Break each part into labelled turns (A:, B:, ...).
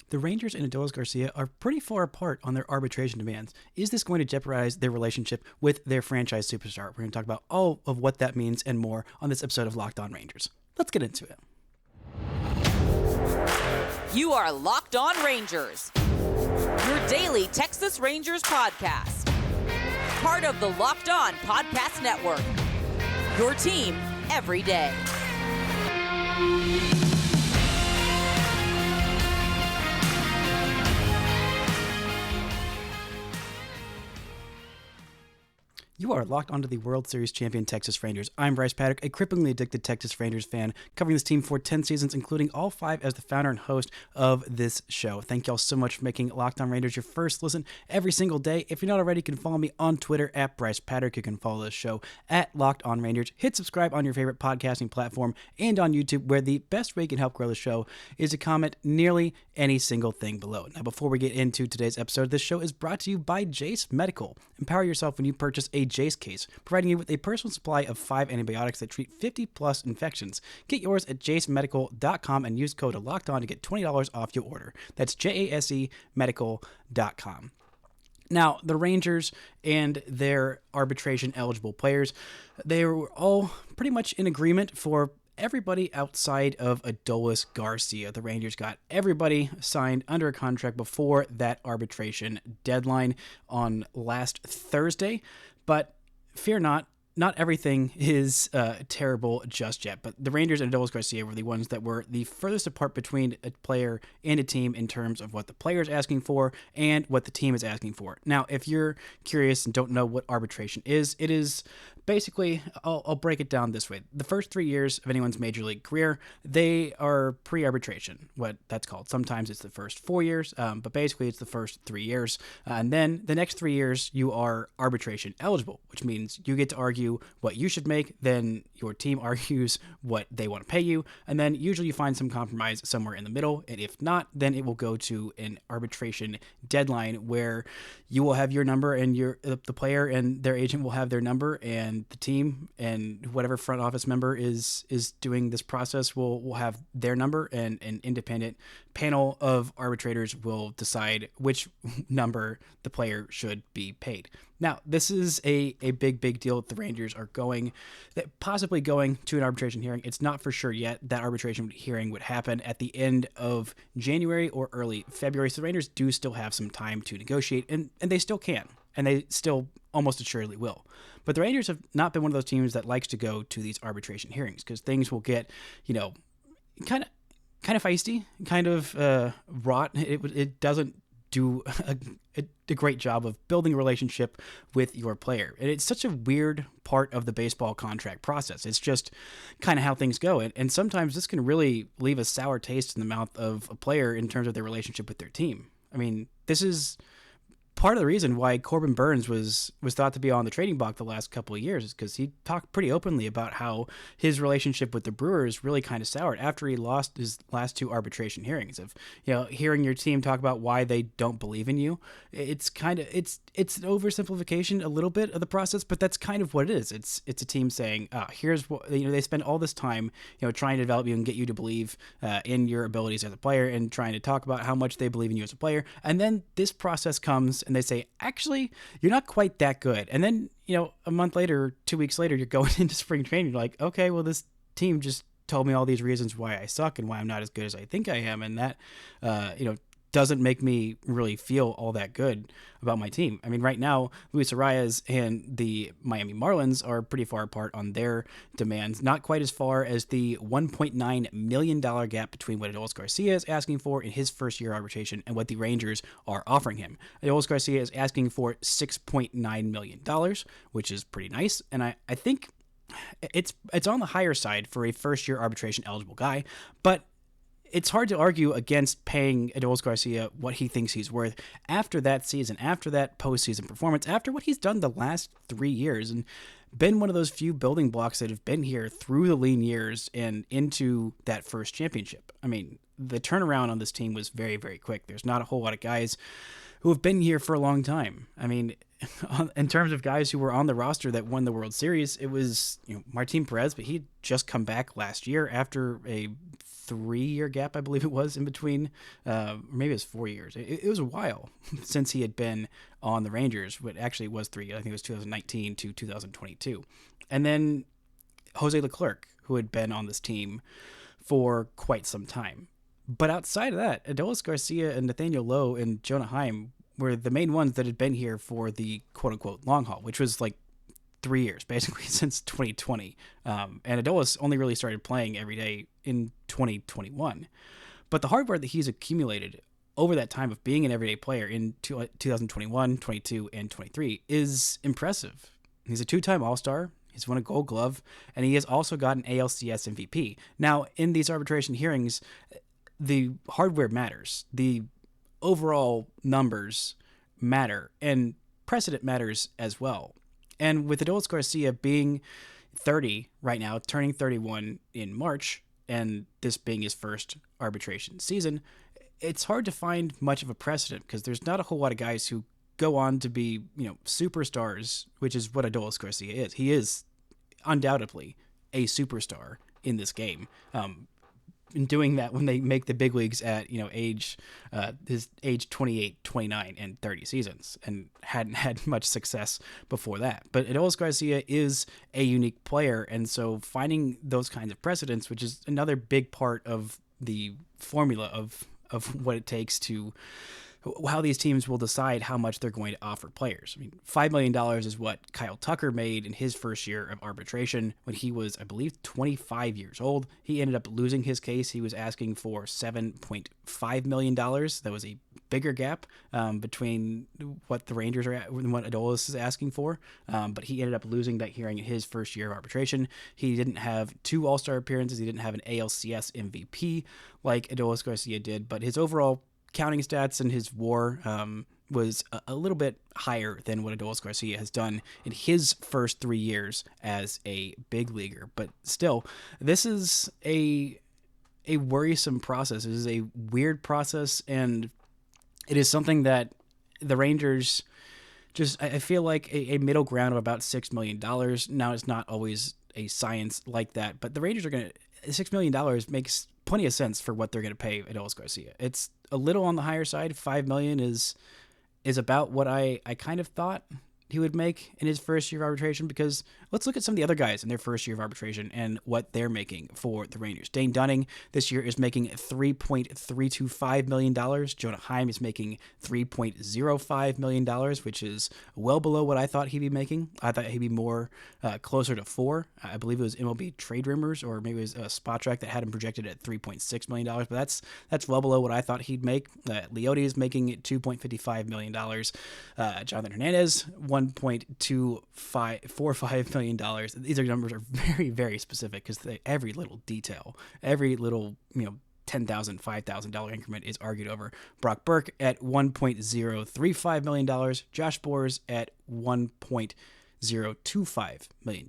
A: The Rangers and Adolis Garcia are pretty far apart on their arbitration demands. Is this going to jeopardize their relationship with their franchise superstar? We're going to talk about all of what that means and more on this episode of Locked On Rangers. Let's get into it.
B: You are Locked On Rangers, your daily Texas Rangers podcast. Part of the Locked On Podcast Network, your team every day.
A: You are locked onto the World Series champion Texas Rangers. I'm Bryce Paddock, a cripplingly addicted Texas Rangers fan, covering this team for 10 seasons, including all 5 as the founder and host of this show. Thank y'all so much for making Locked On Rangers your first listen every single day. If you're not already, you can follow me on Twitter at Bryce Paddock. You can follow the show at Locked On Rangers. Hit subscribe on your favorite podcasting platform and on YouTube, where the best way you can help grow the show is to comment nearly any single thing below. Now, before we get into today's episode, this show is brought to you by Jase Medical. Empower yourself when you purchase a Jase case, providing you with a personal supply of 5 antibiotics that treat 50-plus infections. Get yours at jasemedical.com and use code LOCKEDON to get $20 off your order. That's JASEmedical.com. Now, the Rangers and their arbitration-eligible players, they were all pretty much in agreement for everybody outside of Adolis Garcia. The Rangers got everybody signed under a contract before that arbitration deadline on last Thursday, but fear not everything is terrible just yet. But the Rangers and Adolis Garcia were the ones that were the furthest apart between a player and a team in terms of what the player is asking for and what the team is asking for. Now, if you're curious and don't know what arbitration is, it is basically, I'll break it down this way. The first 3 years of anyone's major league career, they are pre-arbitration, what that's called. Sometimes it's the first 4 years, but basically it's the first 3 years. And then the next 3 years, you are arbitration eligible, which means you get to argue what you should make, then your team argues what they want to pay you, and then usually you find some compromise somewhere in the middle, and if not, then it will go to an arbitration deadline where you will have your number and the player and their agent will have their number, and the team and whatever front office member is doing this process will have their number, and an independent panel of arbitrators will decide which number the player should be paid. Now, this is a big deal that the Rangers are possibly going to an arbitration hearing. It's not for sure yet. That arbitration hearing would happen at the end of January or early February. So the Rangers do still have some time to negotiate, and they still can, and they still almost assuredly will. But the Rangers have not been one of those teams that likes to go to these arbitration hearings because things will get, kind of feisty, kind of wrought. It doesn't do a great job of building a relationship with your player. And it's such a weird part of the baseball contract process. It's just kind of how things go. And sometimes this can really leave a sour taste in the mouth of a player in terms of their relationship with their team. I mean, this is part of the reason why Corbin Burnes was thought to be on the trading block the last couple of years, is because he talked pretty openly about how his relationship with the Brewers really kind of soured after he lost his last 2 arbitration hearings. Of hearing your team talk about why they don't believe in you, it's an oversimplification a little bit of the process, but that's kind of what it is. It's a team saying, here's what they spend all this time trying to develop you and get you to believe in your abilities as a player, and trying to talk about how much they believe in you as a player, and then this process comes and they say, actually, you're not quite that good. And then, a month later, 2 weeks later, you're going into spring training. You're like, okay, well, this team just told me all these reasons why I suck and why I'm not as good as I think I am. And that, doesn't make me really feel all that good about my team. I mean, right now, Luis Arias and the Miami Marlins are pretty far apart on their demands, not quite as far as the $1.9 million gap between what Adolis Garcia is asking for in his first year arbitration and what the Rangers are offering him. Adolis Garcia is asking for $6.9 million, which is pretty nice. And I think it's on the higher side for a first-year arbitration eligible guy, but it's hard to argue against paying Adolis Garcia what he thinks he's worth after that season, after that postseason performance, after what he's done the last 3 years, and been one of those few building blocks that have been here through the lean years and into that first championship. I mean, the turnaround on this team was very, very quick. There's not a whole lot of guys who have been here for a long time. I mean, in terms of guys who were on the roster that won the World Series, it was Martin Perez, but he'd just come back last year after a 3-year gap, I believe it was, in between, or maybe it was 4 years. It was a while since he had been on the Rangers, but actually it was 3 years. I think it was 2019 to 2022. And then Jose Leclerc, who had been on this team for quite some time. But outside of that, Adolis Garcia and Nathaniel Lowe and Jonah Heim were the main ones that had been here for the quote-unquote long haul, which was like 3 years, basically, since 2020. And Adolis only really started playing every day in 2021. But the hardware that he's accumulated over that time of being an everyday player in 2021, 22, and 23 is impressive. He's a 2-time All-Star. He's won a Gold Glove, and he has also got an ALCS MVP. Now, in these arbitration hearings, the hardware matters. The overall numbers matter, and precedent matters as well. And with Adolis Garcia being 30 right now, turning 31 in March, and this being his first arbitration season, it's hard to find much of a precedent because there's not a whole lot of guys who go on to be, superstars, which is what Adolis Garcia is. He is undoubtedly a superstar in this game. In doing that when they make the big leagues at age 28, 29, and 30 seasons, and hadn't had much success before that. But Adolis Garcia is a unique player, and so finding those kinds of precedents, which is another big part of the formula of what it takes to how these teams will decide how much they're going to offer players. I mean, $5 million is what Kyle Tucker made in his first year of arbitration when he was, I believe, 25 years old. He ended up losing his case. He was asking for $7.5 million. That was a bigger gap between what the Rangers are at and what Adolis is asking for. But he ended up losing that hearing in his first year of arbitration. He didn't have 2 All-Star appearances. He didn't have an ALCS MVP like Adolis Garcia did, but his overall counting stats and his WAR was a little bit higher than what Adolis Garcia has done in his first 3 years as a big leaguer. But still, this is a worrisome process. It is a weird process, and it is something that the Rangers just, I feel like a middle ground of about $6 million. Now, it's not always a science like that, but the Rangers are going to, $6 million makes plenty of sense for what they're going to pay Adolis Garcia. It's a little on the higher side. $5 million is about what I kind of thought he would make in his first year of arbitration, because let's look at some of the other guys in their first year of arbitration and what they're making for the Rangers. Dane Dunning this year is making $3.325 million. Jonah Heim is making $3.05 million, which is well below what I thought he'd be making. I thought he'd be more closer to 4. I believe it was MLB Trade Rumors, or maybe it was a Spot Track that had him projected at $3.6 million, but that's well below what I thought he'd make. Leote is making $2.55 million. Jonathan Hernandez, $1.45 million. These numbers are very, very specific because every little detail, every little, $10,000, $5,000 increment is argued over. Brock Burke at $1.035 million. Josh Boers at $1.025 million.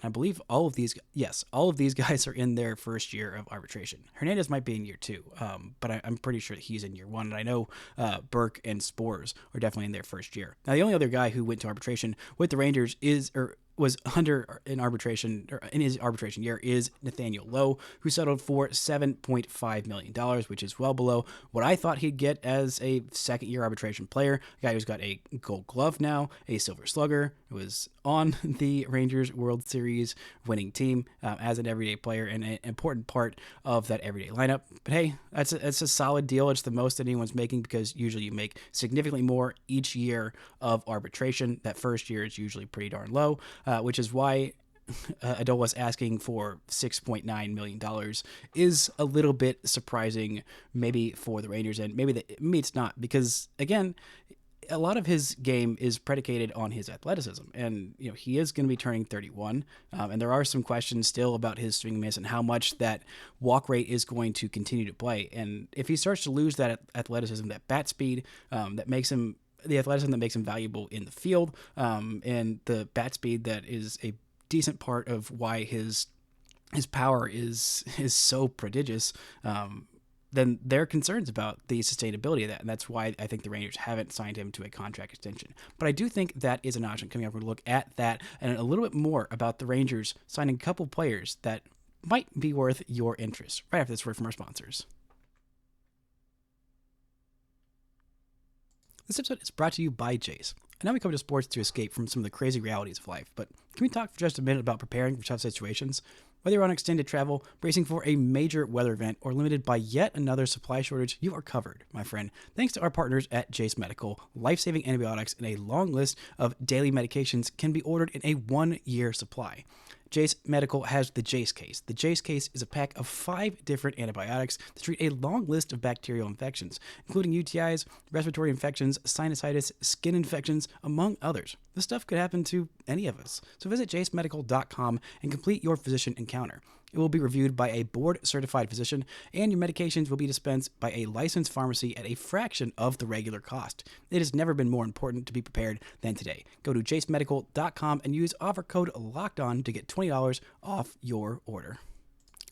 A: I believe all of these guys are in their first year of arbitration. Hernandez might be in year 2, but I'm pretty sure that he's in year 1. And I know Burke and Spores are definitely in their first year. Now, the only other guy who went to arbitration with the Rangers was under an arbitration, or in his arbitration year, is Nathaniel Lowe, who settled for $7.5 million, which is well below what I thought he'd get as a second-year arbitration player. A guy who's got a Gold Glove now, a Silver Slugger, who was on the Rangers World Series winning team as an everyday player and an important part of that everyday lineup. But hey, that's a solid deal. It's the most that anyone's making, because usually you make significantly more each year of arbitration. That first year is usually pretty darn low. Which is why Adolis asking for $6.9 million is a little bit surprising, maybe for the Rangers, and maybe it's not, because again, a lot of his game is predicated on his athleticism, and he is going to be turning 31, and there are some questions still about his swing and miss and how much that walk rate is going to continue to play. And if he starts to lose that athleticism, that bat speed, that makes him the athleticism that makes him valuable in the field, and the bat speed that is a decent part of why his power is so prodigious. then there are concerns about the sustainability of that. And that's why I think the Rangers haven't signed him to a contract extension. But I do think that is an option. Coming up, we're going to look at that and a little bit more about the Rangers signing a couple players that might be worth your interest right after this word from our sponsors. This episode is brought to you by Jase. I know we come to sports to escape from some of the crazy realities of life, but can we talk for just a minute about preparing for tough situations? Whether you're on extended travel, bracing for a major weather event, or limited by yet another supply shortage, you are covered, my friend. Thanks to our partners at Jase Medical, life-saving antibiotics and a long list of daily medications can be ordered in a 1-year supply. Jase Medical has the Jase case. The Jase case is a pack of 5 different antibiotics to treat a long list of bacterial infections, including UTIs, respiratory infections, sinusitis, skin infections, among others. This stuff could happen to any of us. So visit jasemedical.com and complete your physician encounter. It will be reviewed by a board-certified physician, and your medications will be dispensed by a licensed pharmacy at a fraction of the regular cost. It has never been more important to be prepared than today. Go to jasemedical.com and use offer code LOCKEDON to get $20 off your order.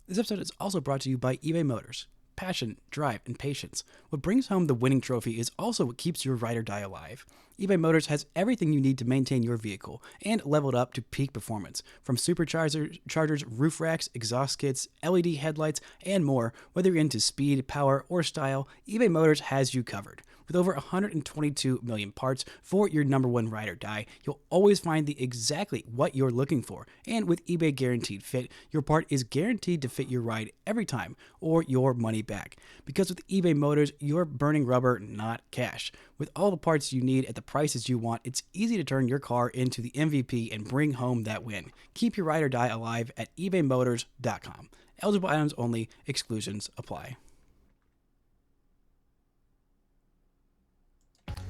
A: This episode is also brought to you by eBay Motors. Passion, drive, and patience. What brings home the winning trophy is also what keeps your ride or die alive. eBay Motors has everything you need to maintain your vehicle and level it up to peak performance. From superchargers, roof racks, exhaust kits, LED headlights, and more, whether you're into speed, power, or style, eBay Motors has you covered. With over 122 million parts for your number one ride or die, you'll always find exactly what you're looking for. And with eBay Guaranteed Fit, your part is guaranteed to fit your ride every time or your money back. Because with eBay Motors, you're burning rubber, not cash. With all the parts you need at the prices you want, it's easy to turn your car into the MVP and bring home that win. Keep your ride or die alive at ebaymotors.com. Eligible items only, exclusions apply.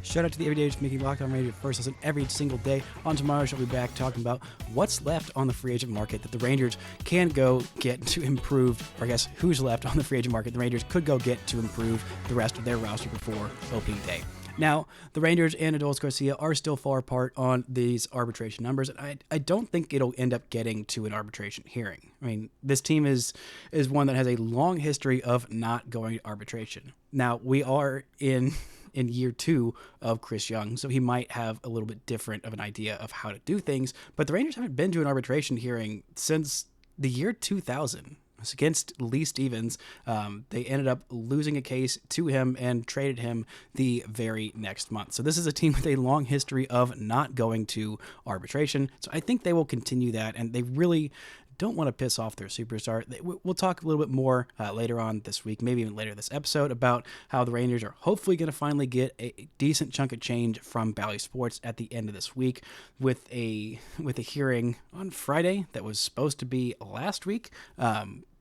A: Shout out to the everydayers making Locked On Rangers first listen every single day. On tomorrow, we'll be back talking about what's left on the free agent market that the Rangers can go get to improve, or I guess who's left on the free agent market the Rangers could go get to improve the rest of their roster before opening day. Now, the Rangers and Adolis Garcia are still far apart on these arbitration numbers. I don't think it'll end up getting to an arbitration hearing. I mean, this team is one that has a long history of not going to arbitration. Now, we are in year 2 of Chris Young, so he might have a little bit different of an idea of how to do things, but the Rangers haven't been to an arbitration hearing since the year 2000. It's against Lee Stevens. They ended up losing a case to him and traded him the very next month. So this is a team with a long history of not going to arbitration. So I think they will continue that, and they really don't want to piss off their superstar. We'll talk a little bit more later on this week, maybe even later this episode, about how the Rangers are hopefully going to finally get a decent chunk of change from Bally Sports at the end of this week with a hearing on Friday that was supposed to be last week.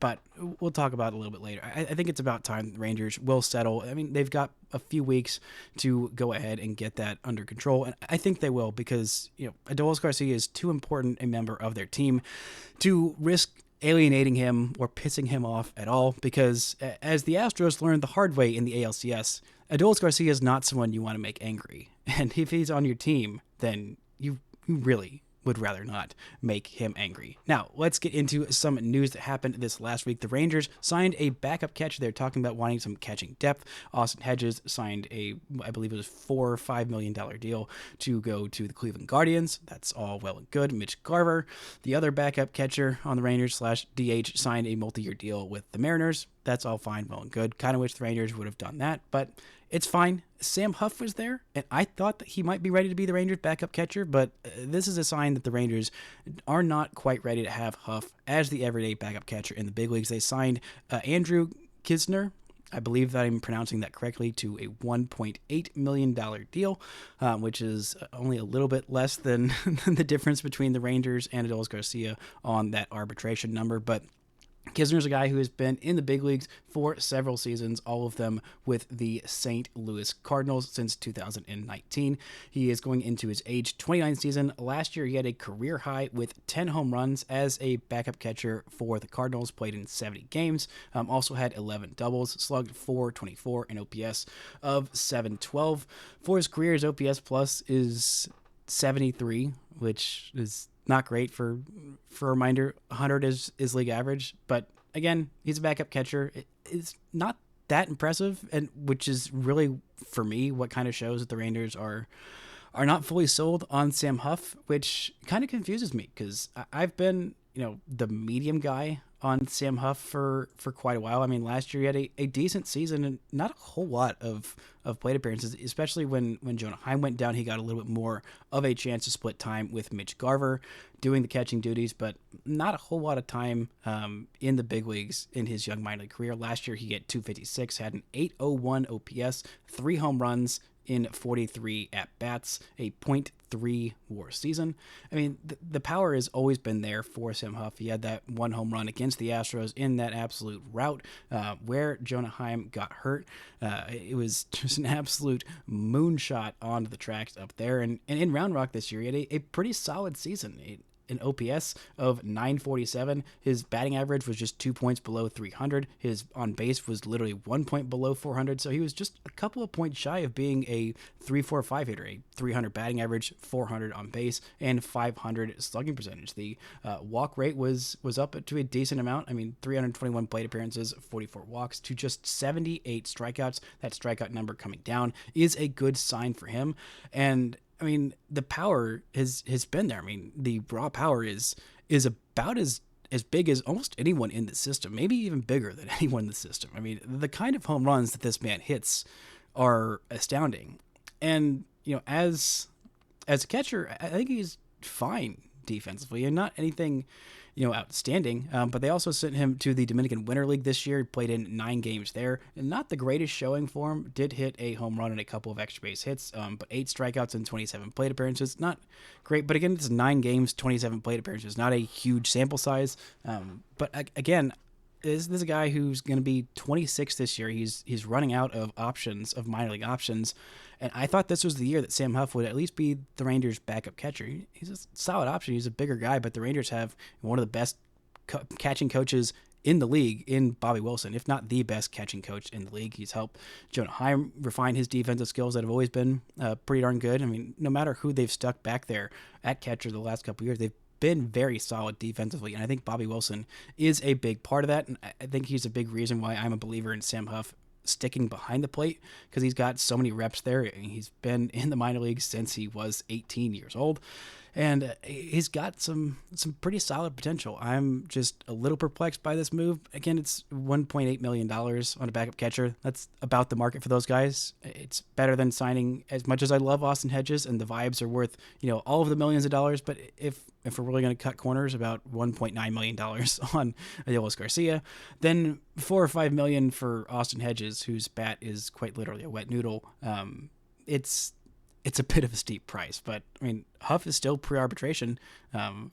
A: But we'll talk about it a little bit later. I think it's about time the Rangers will settle. I mean, they've got a few weeks to go ahead and get that under control, and I think they will, because Adolis Garcia is too important a member of their team to risk alienating him or pissing him off at all, because as the Astros learned the hard way in the ALCS, Adolis Garcia is not someone you want to make angry. And if he's on your team, then you really would rather not make him angry. Now, let's get into some news that happened this last week. The Rangers signed a backup catcher. They're talking about wanting some catching depth. Austin Hedges signed I believe it was $4 or $5 million deal to go to the Cleveland Guardians. That's all well and good. Mitch Garver, the other backup catcher on the Rangers /DH, signed a multi-year deal with the Mariners. That's all fine, well and good. Kind of wish the Rangers would have done that, but it's fine. Sam Huff was there, and I thought that he might be ready to be the Rangers' backup catcher, but this is a sign that the Rangers are not quite ready to have Huff as the everyday backup catcher in the big leagues. They signed Andrew Knizner, I believe that I'm pronouncing that correctly, to a $1.8 million deal, which is only a little bit less than the difference between the Rangers and Adolis Garcia on that arbitration number, but Knizner's a guy who has been in the big leagues for several seasons, all of them with the St. Louis Cardinals since 2019. He is going into his age 29 season. Last year, he had a career high with 10 home runs as a backup catcher for the Cardinals, played in 70 games, also had 11 doubles, slugged .424, and OPS of .712. For his career, his OPS plus is 73, which is not great. For a reminder, 100 is league average, but again, he's a backup catcher. It's not that impressive, and which is really, for me, what kind of shows that the Rangers are not fully sold on Sam Huff, which kind of confuses me because I've been, the medium guy on Sam Huff for quite a while. I mean, last year he had a decent season and not a whole lot of plate appearances, especially when Jonah Heim went down. He got a little bit more of a chance to split time with Mitch Garver doing the catching duties, but not a whole lot of time in the big leagues in his young minor league career. Last year he hit .256, had an .801 OPS, 3 home runs in 43 at-bats, a .3 WAR season. I mean, the power has always been there for Sam Huff. He had that 1 home run against the Astros in that absolute rout where Jonah Heim got hurt. It was just an absolute moonshot onto the tracks up there. And in Round Rock this year, he had a pretty solid season. An OPS of 947. His batting average was just 2 points below 300. His on base was literally 1 point below 400. So he was just a couple of points shy of being a 345 hitter, a 300 batting average, 400 on base, and 500 slugging percentage. The walk rate was up to a decent amount. I mean, 321 plate appearances, 44 walks to just 78 strikeouts. That strikeout number coming down is a good sign for him. And I mean, the power has been there. I mean, the raw power is about as big as almost anyone in the system, maybe even bigger than anyone in the system. I mean, the kind of home runs that this man hits are astounding. And, as a catcher, I think he's fine defensively and not anything, outstanding. But they also sent him to the Dominican Winter League this year. He played in 9 games there, and not the greatest showing for him. Did hit a home run and a couple of extra base hits, but 8 strikeouts and 27 plate appearances. Not great, but again, it's 9 games, 27 plate appearances. Not a huge sample size. But again, this is a guy who's going to be 26 this year. He's running out of options, of minor league options. And I thought this was the year that Sam Huff would at least be the Rangers' backup catcher. He's a solid option. He's a bigger guy, but the Rangers have one of the best catching coaches in the league in Bobby Wilson, if not the best catching coach in the league. He's helped Jonah Heim refine his defensive skills that have always been pretty darn good. I mean, no matter who they've stuck back there at catcher the last couple of years, they've been very solid defensively, and I think Bobby Wilson is a big part of that, and I think he's a big reason why I'm a believer in Sam Huff sticking behind the plate, because he's got so many reps there. He's been in the minor leagues since he was 18 years old, and he's got some pretty solid potential. I'm just a little perplexed by this move. Again, it's $1.8 million on a backup catcher. That's about the market for those guys. It's better than signing, as much as I love Austin Hedges, and the vibes are worth, all of the millions of dollars, but if we're really going to cut corners, about $1.9 million on Adolis Garcia, then $4 or $5 million for Austin Hedges, whose bat is quite literally a wet noodle. It's a bit of a steep price, but I mean, Huff is still pre-arbitration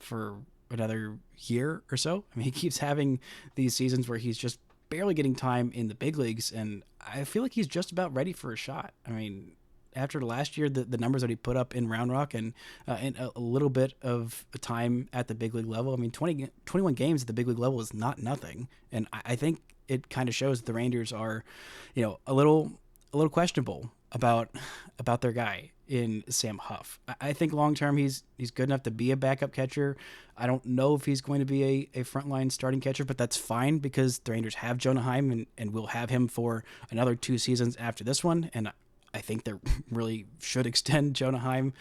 A: for another year or so. I mean, he keeps having these seasons where he's just barely getting time in the big leagues, and I feel like he's just about ready for a shot. I mean, after last year, the numbers that he put up in Round Rock and a little bit of time at the big league level, I mean, 21 games at the big league level is not nothing, and I think it kind of shows that the Rangers are, a little questionable about their guy in Sam Huff. I think long term he's good enough to be a backup catcher. I don't know if he's going to be a frontline starting catcher, but that's fine because the Rangers have Jonah Heim and will have him for another 2 seasons after this one. And I think they really should extend Jonah Heim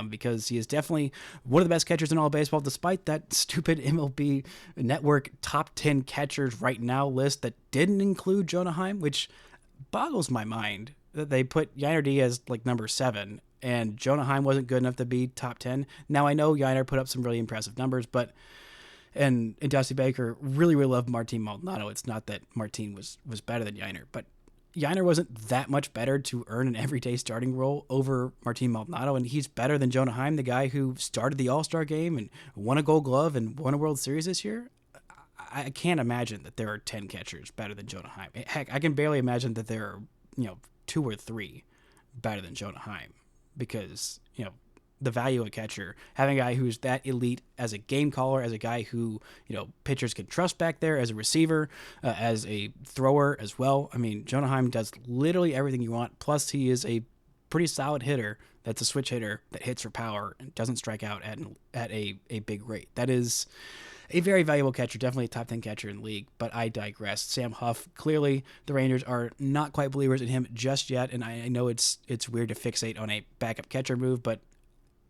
A: because he is definitely one of the best catchers in all of baseball, despite that stupid MLB Network top 10 catchers right now list that didn't include Jonah Heim, which boggles my mind that they put Yainer Diaz like number 7 and Jonah Heim wasn't good enough to be top 10. Now I know Yainer put up some really impressive numbers, but and Dusty Baker really loved Martin Maldonado. It's not that Martin was better than Yainer, but Yainer wasn't that much better to earn an everyday starting role over Martin Maldonado, and he's better than Jonah Heim, the guy who started the All-Star game and won a Gold Glove and won a World Series this year. I can't imagine that there are 10 catchers better than Jonah Heim. Heck, I can barely imagine that there are 2 or 3 better than Jonah Heim, because the value of a catcher, having a guy who's that elite as a game caller, as a guy who pitchers can trust back there, as a receiver, as a thrower as well. I mean, Jonah Heim does literally everything you want. Plus, he is a pretty solid hitter. That's a switch hitter that hits for power and doesn't strike out at a big rate. That is a very valuable catcher, definitely a top 10 catcher in the league, but I digress. Sam Huff, clearly the Rangers are not quite believers in him just yet, and I know it's weird to fixate on a backup catcher move, but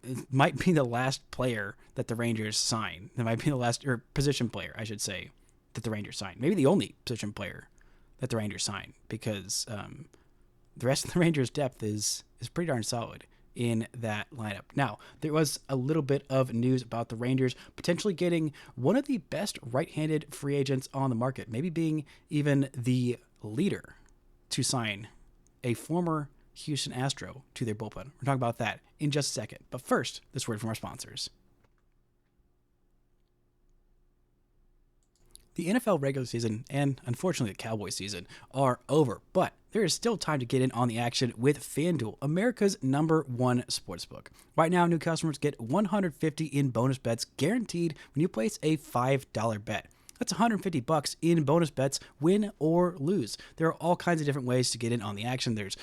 A: it might be the last player that the Rangers sign. It might be the last, or position player, I should say, that the Rangers sign. Maybe the only position player that the Rangers sign, because the rest of the Rangers' depth is pretty darn solid in that lineup. Now, there was a little bit of news about the Rangers potentially getting one of the best right-handed free agents on the market, maybe being even the leader to sign a former Houston Astro to their bullpen. We're talking about that in just a second. But first, this word from our sponsors. The NFL regular season and, unfortunately, the Cowboys season are over, but there is still time to get in on the action with FanDuel, America's #1 sportsbook. Right now, new customers get $150 in bonus bets guaranteed when you place a $5 bet. That's $150 in bonus bets, win or lose. There are all kinds of different ways to get in on the action. There's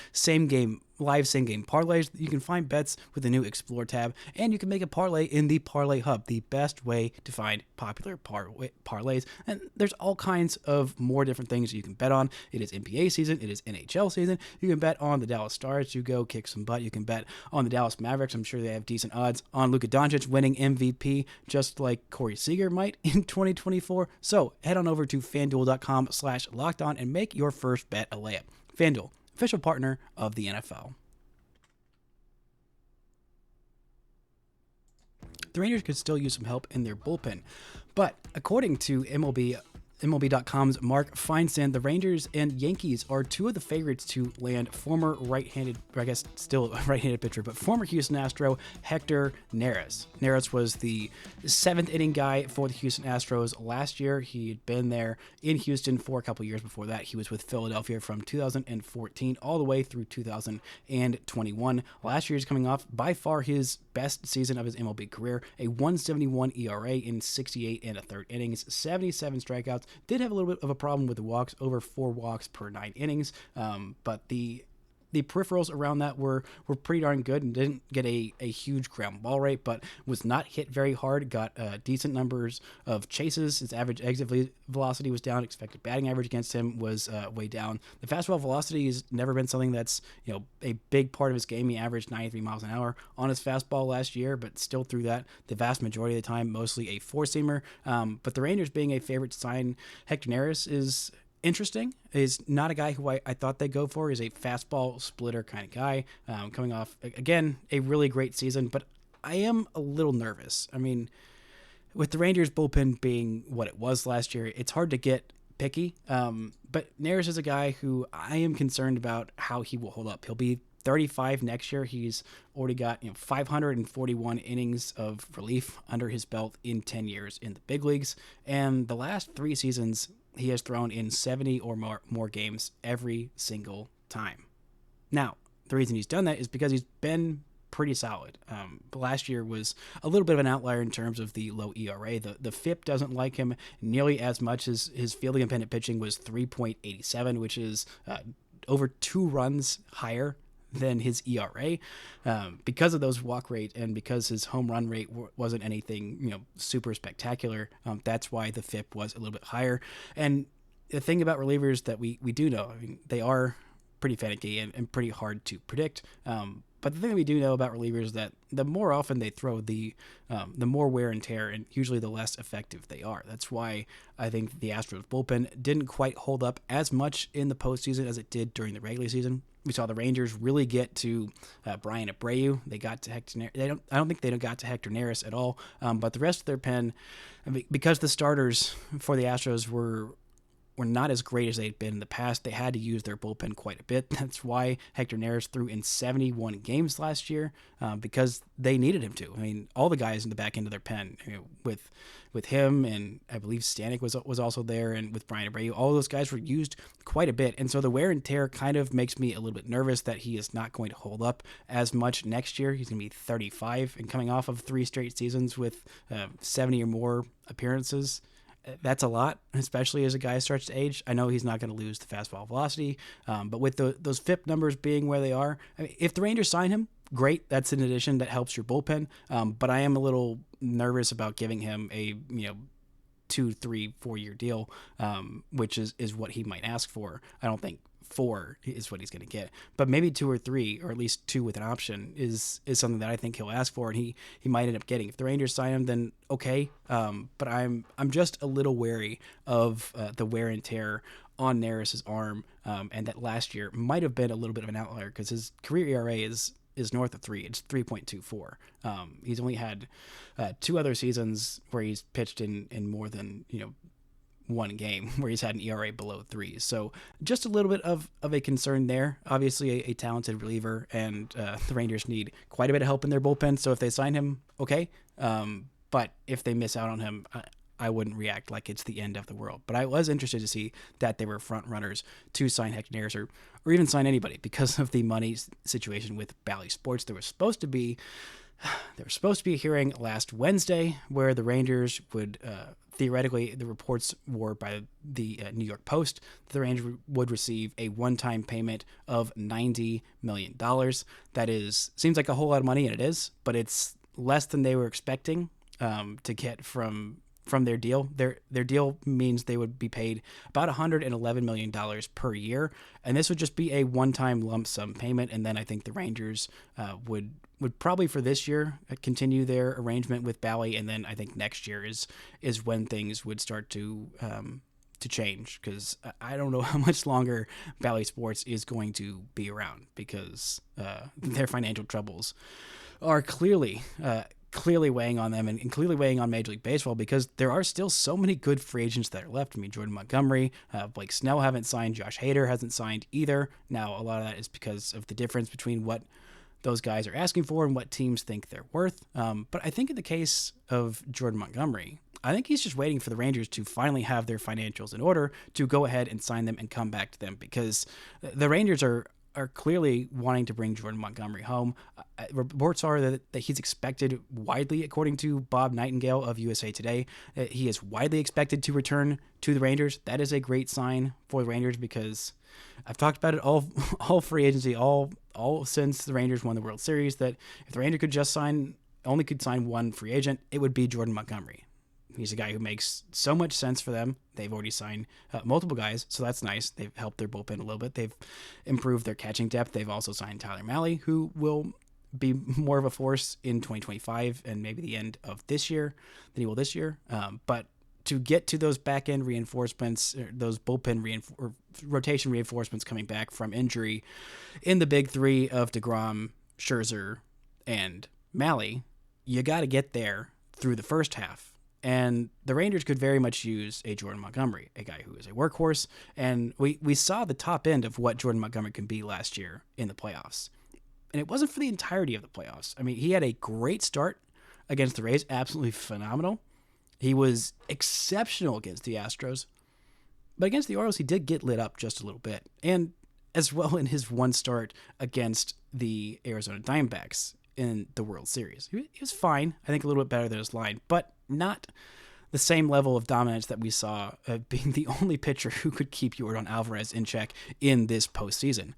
A: live same-game parlays. You can find bets with the new Explore tab, and you can make a parlay in the Parlay Hub, the best way to find popular parlays. And there's all kinds of more different things you can bet on. It is NBA season. It is NHL season. You can bet on the Dallas Stars to go kick some butt. You can bet on the Dallas Mavericks. I'm sure they have decent odds on Luka Doncic winning MVP, just like Corey Seager might in 2024. So head on over to FanDuel.com/lockedon and make your first bet a layup. FanDuel, official partner of the NFL. The Rangers could still use some help in their bullpen, but according to MLB.com's Mark Feinsand, the Rangers and Yankees are two of the favorites to land former right-handed, or I guess still a right-handed pitcher, but former Houston Astro Hector Neris. Neris was the seventh inning guy for the Houston Astros last year. He had been there in Houston for a couple years before that. He was with Philadelphia from 2014 all the way through 2021. Last year he's coming off by far his best season of his MLB career, a 1.71 ERA in 68 and a third innings, 77 strikeouts. Did have a little bit of a problem with the walks, over 4 walks per 9 innings, but the peripherals around that were pretty darn good and didn't get a huge ground ball rate, but was not hit very hard, got decent numbers of chases. His average exit velocity was down. Expected batting average against him was way down. The fastball velocity has never been something that's a big part of his game. He averaged 93 miles an hour on his fastball last year, but still threw that the vast majority of the time, mostly a four-seamer. But the Rangers being a favorite to sign Hector Neris is interesting. Is not a guy who I thought they'd go for. He's a fastball splitter kind of guy, coming off, again, a really great season, but I am a little nervous. I mean, with the Rangers bullpen being what it was last year, it's hard to get picky, but Neris is a guy who I am concerned about how he will hold up. He'll be 35 next year. He's already got 541 innings of relief under his belt in 10 years in the big leagues, and the last 3 seasons he has thrown in 70 or more games every single time. Now, the reason he's done that is because he's been pretty solid. But last year was a little bit of an outlier in terms of the low ERA. The FIP doesn't like him nearly as much as his fielding independent pitching was 3.87, which is over 2 runs higher than his ERA, because of those walk rate and because his home run rate wasn't anything super spectacular. That's why the FIP was a little bit higher. And the thing about relievers that we do know, I mean, they are pretty finicky and pretty hard to predict. But the thing that we do know about relievers is that the more often they throw, the more wear and tear, and usually the less effective they are. That's why I think the Astros bullpen didn't quite hold up as much in the postseason as it did during the regular season. We saw the Rangers really get to Brian Abreu. They got to Hector. I don't think they got to Hector Neris at all. But the rest of their pen, because the starters for the Astros were not as great as they'd been in the past, they had to use their bullpen quite a bit. That's why Hector Neris threw in 71 games last year, because they needed him to. I mean, all the guys in the back end of their pen, with him, and I believe Stanek was also there, and with Brian Abreu, all those guys were used quite a bit. And so the wear and tear kind of makes me a little bit nervous that he is not going to hold up as much next year. He's going to be 35 and coming off of 3 straight seasons with 70 or more appearances. That's a lot, especially as a guy starts to age. I know he's not going to lose the fastball velocity, but with those FIP numbers being where they are, I mean, if the Rangers sign him, great. That's an addition that helps your bullpen. But I am a little nervous about giving him a 2, 3, 4 year deal, which is what he might ask for. I don't think 4 is what he's going to get, but maybe 2 or 3, or at least 2 with an option is something that I think he'll ask for, and he might end up getting. If the Rangers sign him, then okay. But I'm just a little wary of the wear and tear on Neris' arm, and that last year might have been a little bit of an outlier because his career ERA is north of 3. It's 3.24. He's only had 2 other seasons where he's pitched in more than, one game where he's had an ERA below 3. So just a little bit of a concern there. Obviously a talented reliever, and the Rangers need quite a bit of help in their bullpen. So if they sign him, okay. But if they miss out on him, I wouldn't react like it's the end of the world. But I was interested to see that they were front runners to sign Hector Neris or even sign anybody because of the money situation with Bally Sports. There was supposed to be a hearing last Wednesday where the Rangers would theoretically, the reports were by the New York Post, the Rangers would receive a one-time payment of $90 million. That seems like a whole lot of money, and it is, but it's less than they were expecting to get from their deal. Their deal means they would be paid about $111 million per year, and this would just be a one-time lump sum payment. And then I think the Rangers would probably for this year continue their arrangement with Bally, and then I think next year is when things would start to change, because I don't know how much longer Bally Sports is going to be around, because their financial troubles are clearly weighing on them and clearly weighing on Major League Baseball, because there are still so many good free agents that are left. I mean, Jordan Montgomery, Blake Snell haven't signed, Josh Hader hasn't signed either. Now, a lot of that is because of the difference between what those guys are asking for and what teams think they're worth. But I think in the case of Jordan Montgomery, I think he's just waiting for the Rangers to finally have their financials in order to go ahead and sign them and come back to them, because the Rangers are clearly wanting to bring Jordan Montgomery home. Reports are that he's expected widely, according to Bob Nightingale of USA Today, he is widely expected to return to the Rangers. That is a great sign for the Rangers, because I've talked about it all free agency, all since the Rangers won the World Series, that if the Rangers could just sign one free agent, it would be Jordan Montgomery. He's a guy who makes so much sense for them. They've already signed multiple guys, so that's nice. They've helped their bullpen a little bit. They've improved their catching depth. They've also signed Tyler Mahle, who will be more of a force in 2025 and maybe the end of this year than he will this year. But to get to those back-end reinforcements, those bullpen rotation reinforcements coming back from injury in the big three of DeGrom, Scherzer, and Mahle, you got to get there through the first half. And the Rangers could very much use a Jordan Montgomery, a guy who is a workhorse. And we saw the top end of what Jordan Montgomery can be last year in the playoffs. And it wasn't for the entirety of the playoffs. I mean, he had a great start against the Rays, absolutely phenomenal. He was exceptional against the Astros. But against the Orioles, he did get lit up just a little bit. And as well in his one start against the Arizona Diamondbacks in the World Series. He was fine, I think a little bit better than his line, but not the same level of dominance that we saw being the only pitcher who could keep Yordan Alvarez in check in this postseason.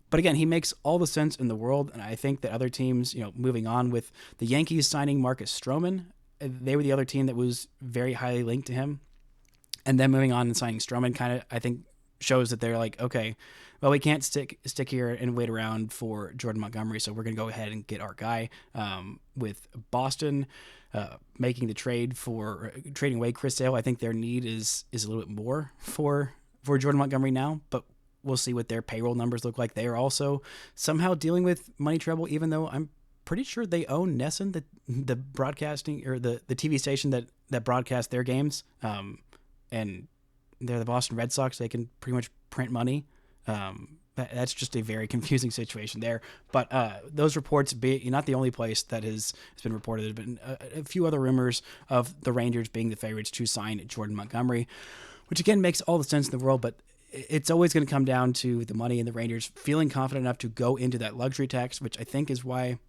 A: But again, he makes all the sense in the world, and I think that other teams, moving on with the Yankees signing Marcus Stroman, they were the other team that was very highly linked to him. And then moving on and signing Stroman kind of, I think, shows that they're like, okay, well, we can't stick here and wait around for Jordan Montgomery, so we're going to go ahead and get our guy. With Boston making the trade for trading away Chris Sale, I think their need is a little bit more for Jordan Montgomery now, but we'll see what their payroll numbers look like. They are also somehow dealing with money trouble, even though I'm pretty sure they own NESN, the broadcasting or the TV station that broadcasts their games, and they're the Boston Red Sox. They can pretty much print money. That's just a very confusing situation there. But those reports, not the only place that has been reported. There's been a few other rumors of the Rangers being the favorites to sign Jordan Montgomery, which again makes all the sense in the world, but it's always going to come down to the money and the Rangers feeling confident enough to go into that luxury tax, which I think is why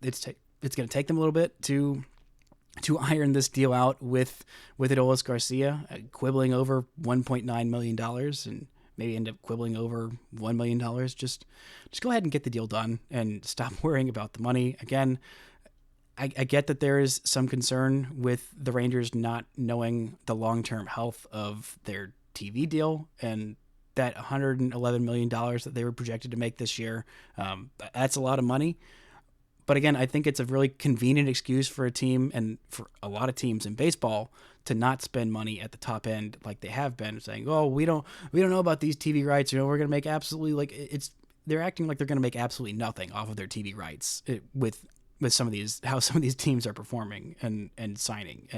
A: it's going to take them a little bit to iron this deal out with Adolis Garcia, quibbling over $1.9 million and maybe end up quibbling over $1 million. Just go ahead and get the deal done and stop worrying about the money. Again, I get that there is some concern with the Rangers not knowing the long-term health of their TV deal and that $111 million that they were projected to make this year. That's a lot of money. But again, I think it's a really convenient excuse for a team and for a lot of teams in baseball to not spend money at the top end like they have been, saying, "Oh, we don't know about these TV rights. We're going to make absolutely they're acting like they're going to make absolutely nothing off of their TV rights with some of these how some of these teams are performing and signing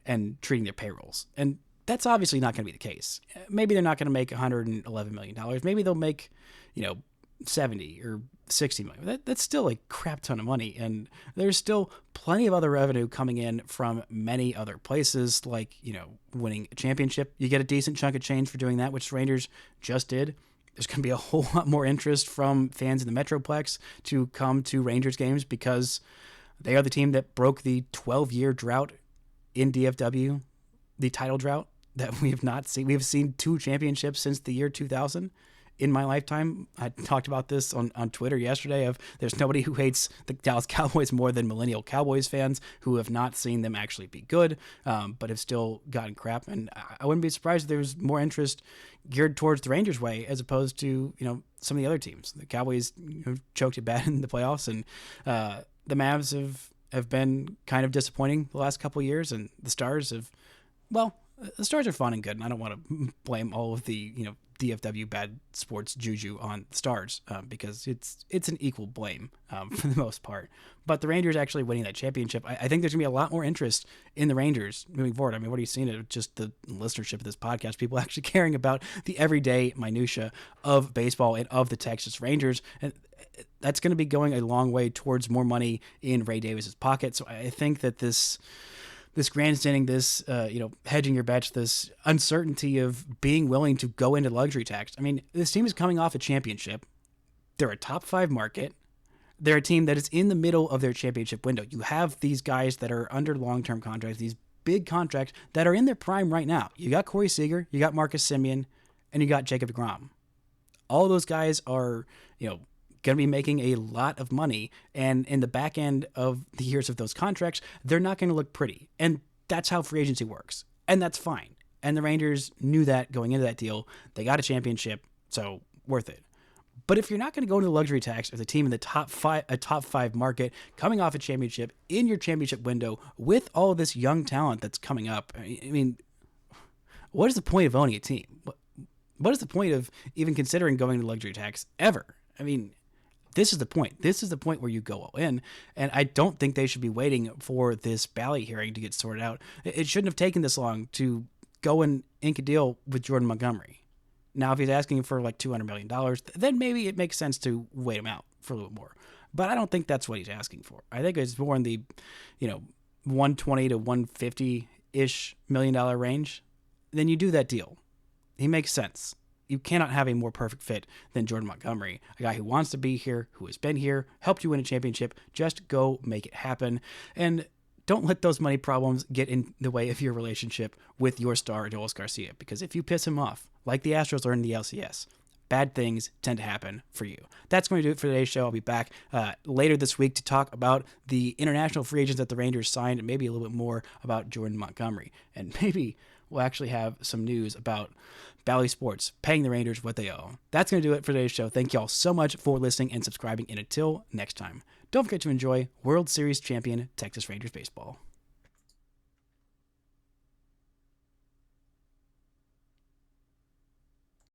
A: and treating their payrolls." And that's obviously not going to be the case. Maybe they're not going to make $111 million. Maybe they'll make, 70 or 60 million. That's still a crap ton of money. And there's still plenty of other revenue coming in from many other places, like, winning a championship. You get a decent chunk of change for doing that, which the Rangers just did. There's going to be a whole lot more interest from fans in the Metroplex to come to Rangers games because they are the team that broke the 12-year drought in DFW, the title drought that we have not seen. We have seen 2 championships since the year 2000 in my lifetime. I talked about this on Twitter yesterday of there's nobody who hates the Dallas Cowboys more than millennial Cowboys fans who have not seen them actually be good, but have still gotten crap. And I wouldn't be surprised if there's more interest geared towards the Rangers way as opposed to, some of the other teams. The Cowboys choked it bad in the playoffs, and the Mavs have been kind of disappointing the last couple of years, and the Stars the Stars are fun and good, and I don't want to blame all of the, DFW bad sports juju on the Stars because it's an equal blame for the most part. But the Rangers actually winning that championship, I think there's going to be a lot more interest in the Rangers moving forward. I mean, what are you seeing at just the listenership of this podcast? People actually caring about the everyday minutia of baseball and of the Texas Rangers. And that's going to be going a long way towards more money in Ray Davis's pocket. So I think that this grandstanding, this, hedging your bets, this uncertainty of being willing to go into luxury tax. I mean, this team is coming off a championship. They're a top 5 market. They're a team that is in the middle of their championship window. You have these guys that are under long-term contracts, these big contracts that are in their prime right now. You got Corey Seager, you got Marcus Semien, and you got Jacob deGrom. All those guys are, going to be making a lot of money, and in the back end of the years of those contracts, they're not going to look pretty. And that's how free agency works, and that's fine. And the Rangers knew that going into that deal. They got a championship, so worth it. But if you're not going to go into the luxury tax as a team in the top 5 market, coming off a championship in your championship window with all of this young talent that's coming up, I mean, what is the point of owning a team? What is the point of even considering going to luxury tax ever? I mean, this is the point. This is the point where you go all in, and I don't think they should be waiting for this Bally hearing to get sorted out. It shouldn't have taken this long to go and ink a deal with Jordan Montgomery. Now, if he's asking for like $200 million, then maybe it makes sense to wait him out for a little more. But I don't think that's what he's asking for. I think it's more in the, 120 to 150-ish million dollar range. Then you do that deal. He makes sense. You cannot have a more perfect fit than Jordan Montgomery, a guy who wants to be here, who has been here, helped you win a championship. Just go make it happen. And don't let those money problems get in the way of your relationship with your star, Adolis Garcia, because if you piss him off, like the Astros are in the LCS, bad things tend to happen for you. That's going to do it for today's show. I'll be back later this week to talk about the international free agents that the Rangers signed and maybe a little bit more about Jordan Montgomery. And maybe we'll actually have some news about Bally Sports paying the Rangers what they owe. That's going to do it for today's show. Thank you all so much for listening and subscribing. And until next time, don't forget to enjoy World Series champion Texas Rangers baseball.